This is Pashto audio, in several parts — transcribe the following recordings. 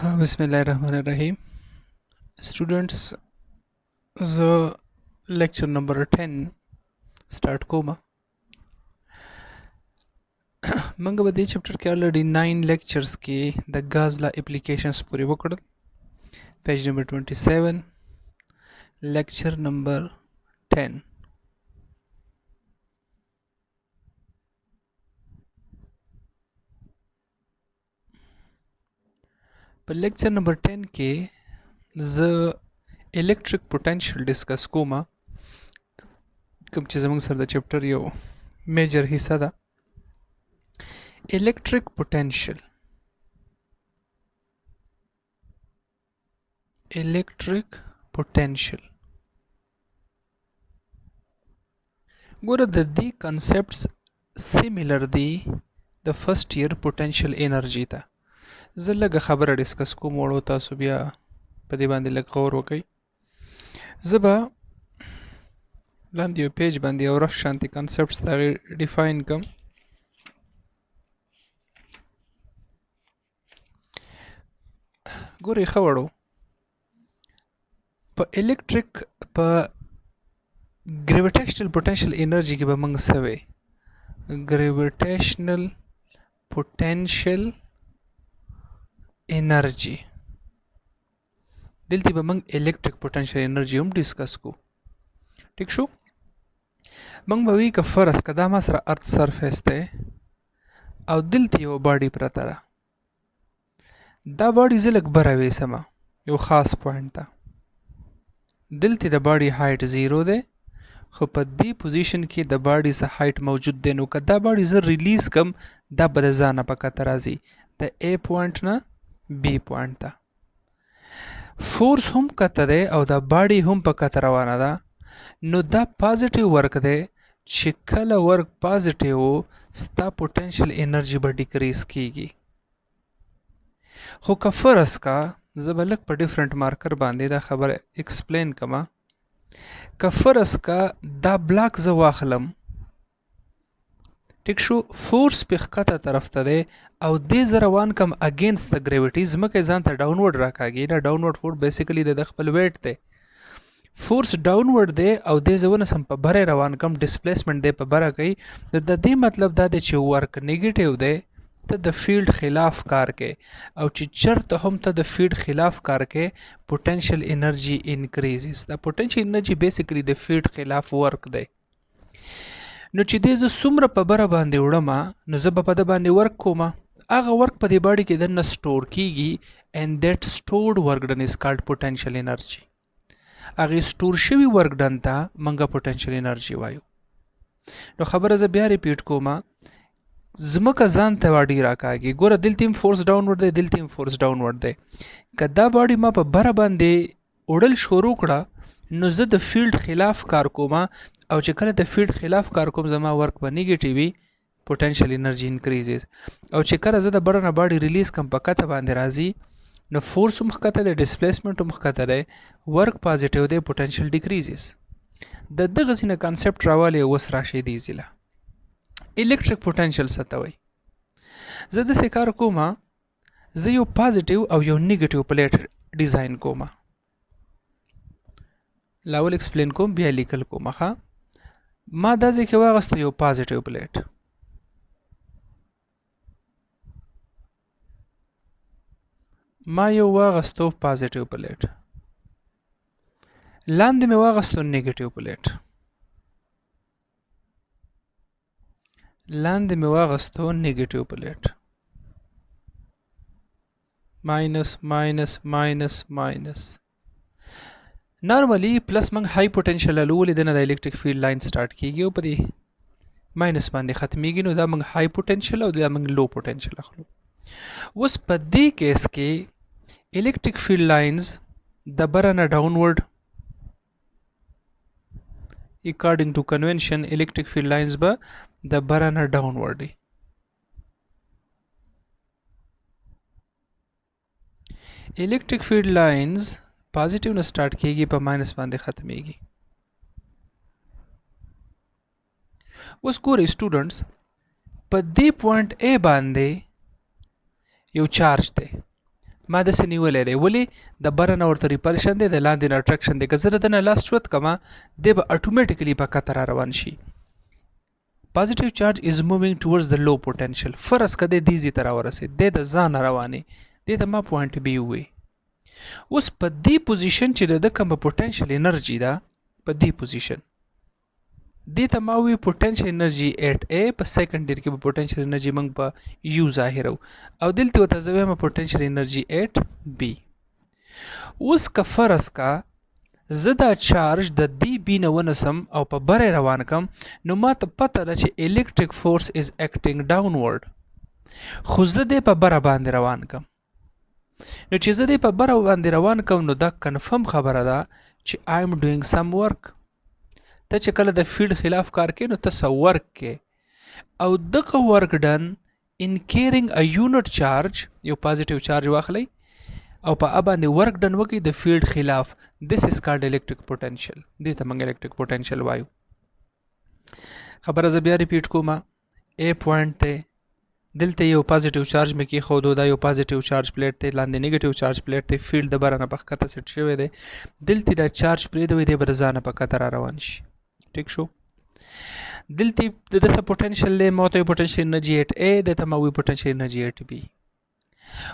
Bismillahirrahmanirrahim. Students, the lecture number 10 start koma. Manga badi chapter ke already 9 lectures ke the Gazla applications puri wokadal. Page number 27, lecture number 10. But lecture number 10 ke the electric potential discuss koma. کوم چې زموږ سره د چپټر یو میجر حصہ ده electric potential ګوره د دې concepts similar دي د first year potential energy ته زه لږه خبره ډسکس کوم وړو تاسو بیا په دې باندې لږ غور وکړئ زه به لاندې یو پیج باندې یو رف شانتي concepts د هغې ډیفاین کړم ګورئ ښه وړو په electric په gravitational potential energy کې به موږ څه وی gravitational potential energy دلته به موږ electric potential energy هم ډسکس کو ټیک شو موږ به وی که فرض که دا ما سره ارت سرفیس دی او دلته یو باډي پرته ده دا باډي زه لږ بره ویسمه یو خاص پوینټ ته دلته د باډي هایټ 0 دی خو په دې پوزیشن کې د باډي څه هایټ موجود دی نو که دا باډي زه ریلیز کم دا به د ځانه په کته راځي د A پوینټ نه B پوینټ ته فورس هم کته دی او دا باډي هم په کته روانه ده نو دا پازیټیو ورک دی چې کله ورک پازیټیو ستا پوټنشل انرژي به ډیکریز کیږي خو که فرض کا زه به لږ په ډیفرنٹ مارکر باندې دا خبره ایکسپلین کما که فرض کا دا بلاک زه واخلم ټیک شو فورس په ښکته طرف ته دی او دې زه روان کم اگینست د ګریویټي ځمکه ځان ته ډاونورډ راکاږي دا ډاونورډ فورس بیسیکلی د خپل ویټ دی فورس ډاونورډ دی او دې زه ونسم په بره روان کم ډسپلیسمنټ دی په بره کوي د دې مطلب دا دی چې ورک نیګیټیو دی ته د فیلډ خلاف کار کوي او چې چرته هم ته د فیلډ خلاف کار کوي پوټنشل انرژي انکریزز دا پوټنشل انرژي بیسیکلی د فیلډ خلاف ورک دی نو چې دې زه څومره په بره باندې وړم نو زه به په ده باندې ورک کوم هغه ورک په دې باډي کې دننه سټور کیږي and that stored work done is called potential energy هغه سټور شوی ورک ډن ته منګه پوټنشل انرژي وایو نو خبره زه بیا ریپیټ کوم ځمکه ځان ته باډي راکاږي ګوره دلته هم فورس ډاونورډ دی دلته هم فورس ډاونورډ دی که دا باډي ما په بره باندې وړل شروع کړه نو زه د فیلډ خلاف کار کوم او چې کله د فیلډ خلاف کار کوم زما ورک به نیګیټیو وي پوټنشل انرژي انکریزز او چې کله زه د بره نه باډي ریلیز کم په کته باندې راځي نو فورس هم ښکته دی ډسپلیسمنټ هم ښکته دی ورک پازیټیو دی پوټنشل ډیکریزز د دغه ځینه کانسپټ راوالی اوس راشي دې ځله electric potential څه ته وایي زه داسې کار کوم زه یو پازیټیو او یو نیګیټیو پلیټ ډیزاین کوم لاول ایکسپلین کوم بیا لیکل کوم ښه ما دا ځای کې واغسته یو پازیټیو پلیټ ما یو واغستو پازیټیو پلیټ لاندې مې واغستو نیګیټیو پلیټ لاندې مې واغستو نیګیټیو پلیټ ماینس ماینس ماینس ماینس نارملی پلس موږ های پوټنشل هلو ولې دنه د الیکټریک فیلډ لاین سټارټ کیږي او په دې ماینس باندې ختمیږي نو دا موږ های پوټنشل او دا موږ لو پوټنشل اخلو اوس په دې کیس کې electric field lines the barana downward according to convention electric field lines ba the barana downward electric field lines positive na start kiyegi pa minus bande khatmegi us gore students pa the point a bande yo charge de ما داسې نیولی دی. ولې د بره نه ورته ریپلشن دی، د لاندې نه اټرکشن دی. که زه د نه لاس چوت کما دی به اټومیټیکلی په کته را روان شي. Positive charge is moving towards the low potential. فرض کده دیزی ته راورسید، دی د ځان روانې، دی ته ما پوینټ بی ووی. اوس په دې پوزیشن چې د کومه پوټنشل انرژي ده، په دې پوزیشن دې ته ما وی پوټنشل انرژي 8a، په سیکنډ ډیر کې به پوټنشل انرژي موږ په یو ظاهرو، او دلته ورته زه وایم پوټنشل انرژي 8b. اوس که فرض کا زه دا چارج د دی بی نه ونسم او په بره روان کم، نو ما ته پته ده چې electric force is acting downward. خو زه دې په بره باندې روان کم. نو چې زه دې په بره باندې روان کم، نو دا کنفرم خبره ده چې I am doing some work. ته چې کله د فیلډ خلاف کار کوي، نو ته څه ورک کې، او دغه ورک ډن ان کیرینګ ا یونټ چارج، یو پازیټیو چارج واخلئ او په باندې ورک ډن وکړي د فیلډ خلاف. this is called electric potential. دې ته موږ electric potential وایو. خبره زه بیا ریپیټ کوم. A پوینټ ته دلته یو پازیټیو چارج مې کېښودو، دا یو پازیټیو چارج پلیټ دی، لاندې نیګیټیو چارج پلیټ دی، فیلډ د بره نه په ښکته سیټ شوی دی. دلته دا چارج پرېږدوئ، دی به د ځانه په کته را روان شي. ټیک شو. دلته د دسه پوټنشل دی، ما ته پوټنشل انرژي 8a، دته ما وی پوټنشل انرژي 8b.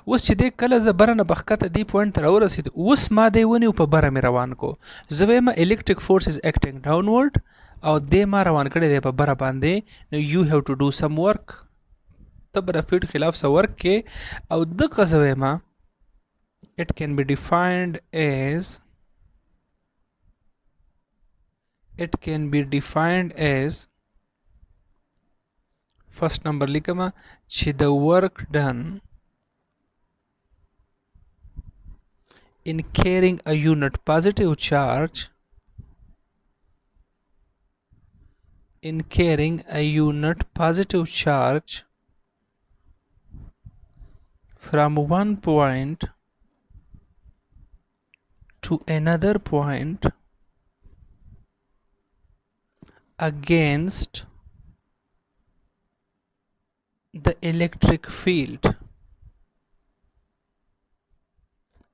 اوس چې دی کله زه بره نه په ښکته دې پوینټ ته راورسېد، اوس ما دی ونیو په بره مې روان کو، زه وایم electric force is acting downward، او دی ما روان کړی دی په بره باندې. نو you have to do some work. ته به د فیلډ خلاف څه ورک کې، او دغه زه وایم it can be defined as first number لیکم چې the work done in carrying a unit positive charge from one point to another point against the electric field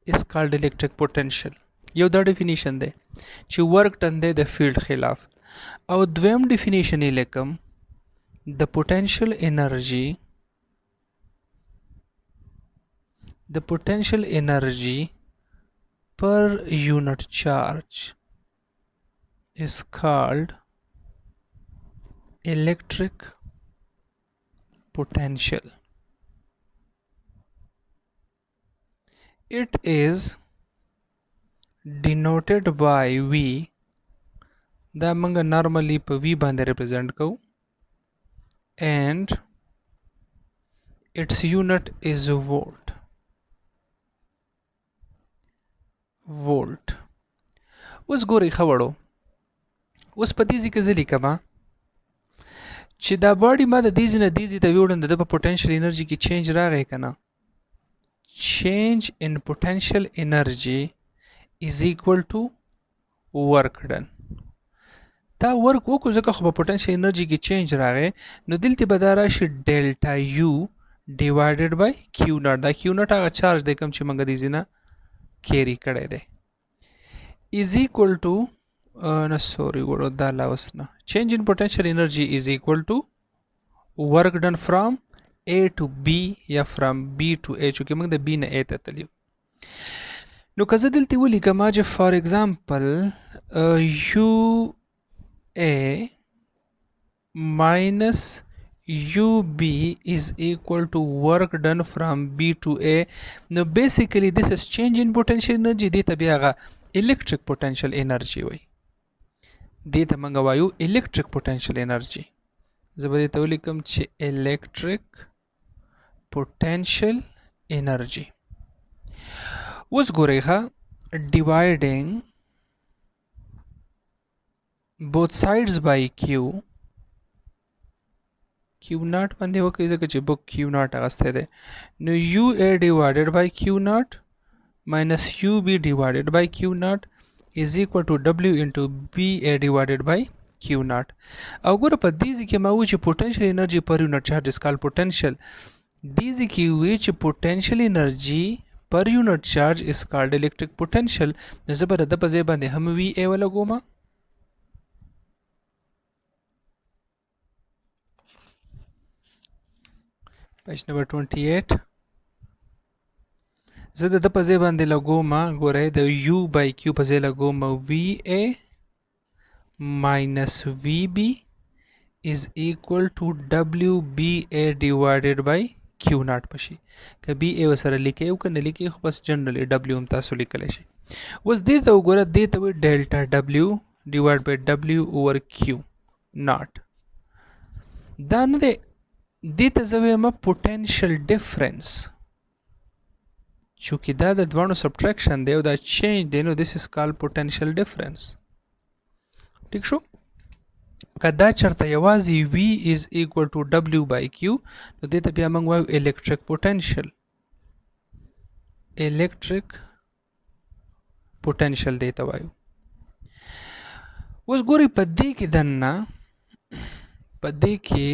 is called electric potential. یو دا ډیفینیشن دی چې ورک ډن دی د فیلډ خلاف. او دویم ډیفینیشن یې لیکم د potential energy per unit charge is called electric potential. It is denoted by V. دا منګه نارملی په V باندې ریپرزینټ کو، and its unit is volt. اوس ګورئ ښه وړو، اوس په دې ځای کې زه لیکم چې دا باډي ما د دې ځای نه دې ځای ته ویوړم، د ده په پوټنشل انرژي کې چینج راغی که نه. change in potential energy is equal to work done. دا ورک وکړو ځکه خو په پوټنشل انرژي کې چینج راغی، نو دلته به دا راشي ډیلټا یو ډیوایډډ بای کیو ناټ. دا کیو ناټ هغه چارج دی کوم چې موږ دې ځای نه کیری کړی دی، is equal to no sorry ګورو دا لا اوس نه، change in potential energy is equal to work done from A to B یا from B to A، چونکې موږ د B نه A ته تللیو. نو که زه دلته ولیکم چې فار ایگزامپل UA minus UB is equal to work done from B to A. نو basically this is change in potential energy. دې ته بیا هغه electric potential energy وایي، دې ته موږ وایو electric potential energy. زه به دې ته ولیکم چې electric potential energy. اوس ګورئ ښه، dividing both sides by Q ناټ باندې وکړئ ځکه چې بک Q ناټ اغستی دی. نو UA divided by Q ناټ minus UB divided by Q ناټ is equal to W into BA divided by Q ناټ. او ګوره په دې ځای کې ما وایي چې potential energy per unit charge is called potential. دې ځای کې وایي چې potential energy per unit charge is called electric potential. نو زه به د ده په ځای باندې هم VA ولګومه. پیج نمبر 28 زه د ده په ځای باندې لګومه ګورئ د U by Q په ځای لګومه VA minus VB is equal to WBA divided by Q naught پشي که BA وسره لیکي او که نه لیکي خو بس جنرالي W هم تاسو لیکلی شي. اوس دې ته وګوره دې ته وایي ډیلټا W divided by W over Q naught. دا نه دی دې ته زه وایم potential difference چونکې دا د دواړو subtraction دی او دا change دی نو this is called potential difference. ټیک شو؟ که دا چرته یوازې V is equal to W by Q نو دې ته بیا موږ وایو electric potential. electric potential دې ته وایو. اوس ګورئ په دې کې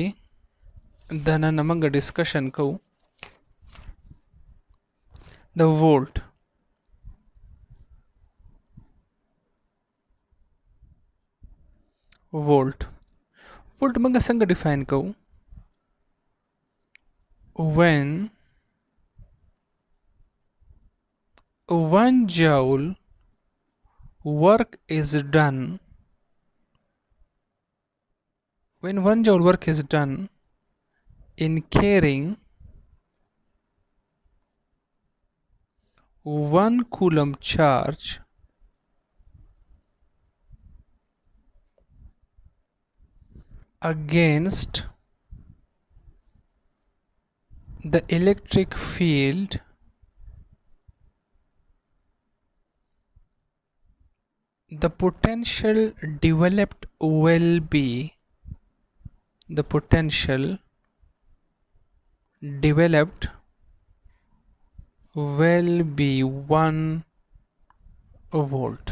دننه موږ ډسکشن کوو د وولټ. وولټ موږ څنګه ډیفاین کوو؟ when 1 joule work is done in carrying 1 coulomb charge against the electric field the potential developed will be 1 volt.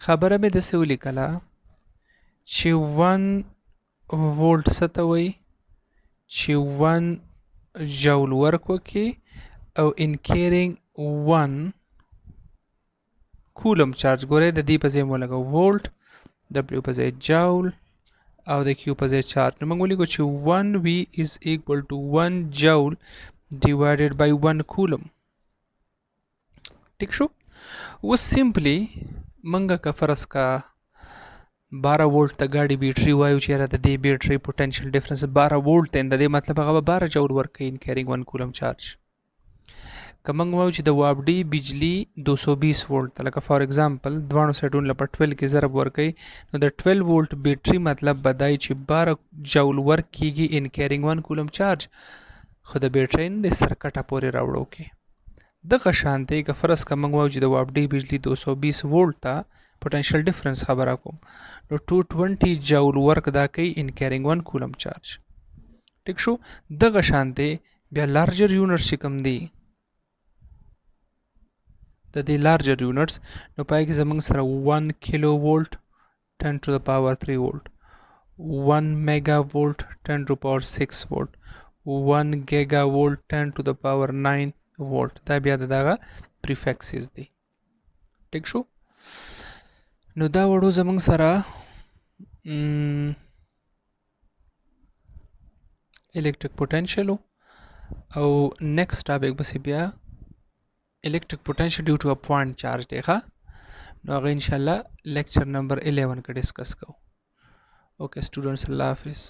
خبره مې داسې ولیکله چې 1 volt څه ته وایي چې 1 جول ورک وکړي او in carrying 1 کولم چارج. ګورئ د دې په ځای مو لګو وولټ W په ځای جول او د Q په ځای چارج. نو موږ ولیکو چې 1V is equal to 1 joule divided by 1 coulomb. ټیک شو؟ اوس سمپلی منګه که فرض کا 12 وولټ ته ګاډي بیټري وایو چې یاره د دې بیټري پوټنشل ډفرنس 12 وولټ دی د دې مطلب هغه به 12 جول ورکوي ان کیرینګ 1 کولم چارج. که موږ وایو چې د واپډي بجلی 220 وولټ لکه فار ایگزامپل دواړو سایډونو له په 12 کې ضرب ورکوي نو د 12 وولټ بیټري مطلب به دای چې 12 جول ورک کیږي ان کیرینګ 1 کولم چارج خو د بیټري د سرکټه پورې راوړو کې. دغه شانتي که فرض که موږ وایو چې د واپډي بجلی 220 وولټ ته پوټنشل ډفرنس خبره کوم نو 220 جول ورک دا کوي ان کیرینګ 1 کولم چارج. ټیک شو؟ دغه شانتي بیا لارجر یونټس چې کوم دی د دې لارجر یونټس نو پای کې زموږ سره 1 کیلو وولټ 10 to the power 3 وولټ 1 میگا وولټ 10 to the power 6 وولټ 1 ګیگا وولټ 10 to the power 9 وولټ. دا بیا دغه پریفکسز دي. ټیک شو؟ نو دا وړو زموږ سره electric potential او next topic بس بیا electric potential due to a point charge دی ښه نو هغه ان شاء الله lecture number 11 کې ډسکس کوو. اوکے students الله حافظ.